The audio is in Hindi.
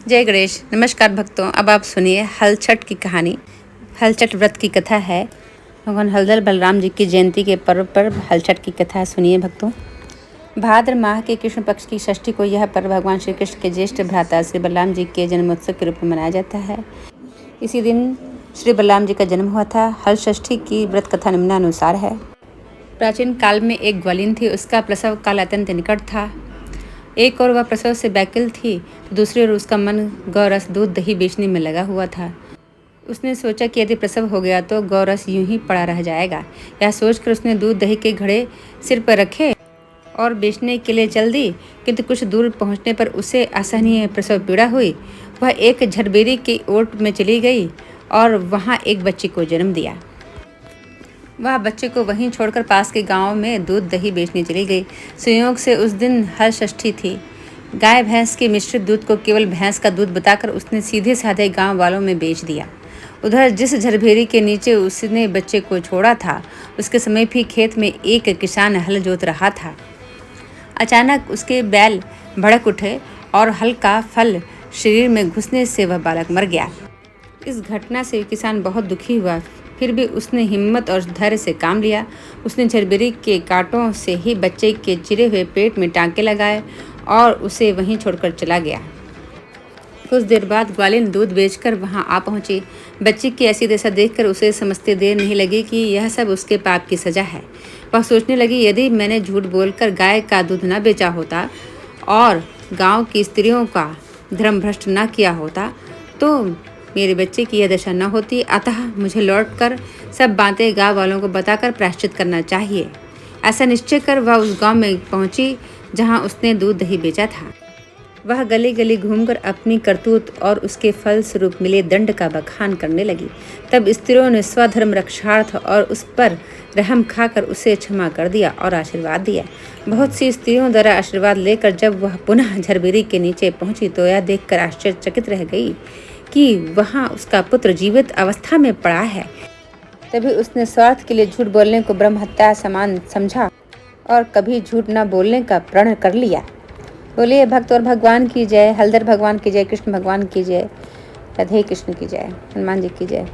जय गणेश। नमस्कार भक्तों, अब आप सुनिए हलछठ की कहानी। हलछठ व्रत की कथा है। भगवान हलधर बलराम जी की जयंती के पर्व पर हलछठ की कथा सुनिए भक्तों। भाद्र माह के कृष्ण पक्ष की षष्ठी को यह पर्व भगवान श्री कृष्ण के ज्येष्ठ भ्राता श्री बलराम जी के जन्मोत्सव के रूप में मनाया जाता है। इसी दिन श्री बलराम जी का जन्म हुआ था। हल षष्ठी की व्रत कथा निम्नानुसार है। प्राचीन काल में एक ग्वालिन थी। उसका प्रसव काल अत्यंत निकट था। एक और वह प्रसव से व्याकुल थी तो दूसरी ओर उसका मन गौरस दूध दही बेचने में लगा हुआ था। उसने सोचा कि यदि प्रसव हो गया तो गौरस यूं ही पड़ा रह जाएगा। यह सोचकर उसने दूध दही के घड़े सिर पर रखे और बेचने के लिए चल दी। किंतु कुछ दूर पहुंचने पर उसे असहनीय प्रसव पीड़ा हुई। वह एक झरबेरी की ओट में चली गई और वहां एक बच्चे को जन्म दिया। वह बच्चे को वहीं छोड़कर पास के गांव में दूध दही बेचने चली गई। संयोग से उस दिन हल षष्ठी थी। गाय भैंस के मिश्रित दूध को केवल भैंस का दूध बताकर उसने सीधे साधे गांव वालों में बेच दिया। उधर जिस झरभेरी के नीचे उसने बच्चे को छोड़ा था, उसके समय भी खेत में एक किसान हल जोत रहा था। अचानक उसके बैल भड़क उठे और हल का फल शरीर में घुसने से वह बालक मर गया। इस घटना से किसान बहुत दुखी हुआ। फिर भी उसने हिम्मत और धैर्य से काम लिया। उसने झरबेरी के कांटों से ही बच्चे के चिरे हुए पेट में टांके लगाए और उसे वहीं छोड़कर चला गया। कुछ देर बाद ग्वालिन दूध बेचकर वहां आ पहुंची। बच्चे की ऐसी दशा देखकर उसे समझते देर नहीं लगी कि यह सब उसके पाप की सजा है। वह सोचने लगी, यदि मैंने झूठ बोलकर गाय का दूध न बेचा होता और गांव की स्त्रियों का धर्म भ्रष्ट न किया होता तो मेरे बच्चे की यह दशा न होती। अतः मुझे लौटकर सब बातें गांव वालों को बताकर प्रायश्चित करना चाहिए। ऐसा निश्चय कर वह उस गांव में पहुंची जहां उसने दूध दही बेचा था। वह गली गली घूमकर अपनी करतूत और उसके फल स्वरूप मिले दंड का बखान करने लगी। तब स्त्रियों ने स्वधर्म रक्षार्थ और उस पर रहम खाकर उसे क्षमा कर दिया और आशीर्वाद दिया। बहुत सी स्त्रियों द्वारा आशीर्वाद लेकर जब वह पुनः झरबेरी के नीचे पहुंची तो यह देखकर आश्चर्यचकित रह गई कि वहां उसका पुत्र जीवित अवस्था में पड़ा है। तभी उसने स्वार्थ के लिए झूठ बोलने को ब्रह्म हत्या समान समझा और कभी झूठ न बोलने का प्रण कर लिया। बोलिए भक्त और भगवान की जय, हलधर भगवान की जय, कृष्ण भगवान की जय, राधे कृष्ण की जय, हनुमान जी की जय।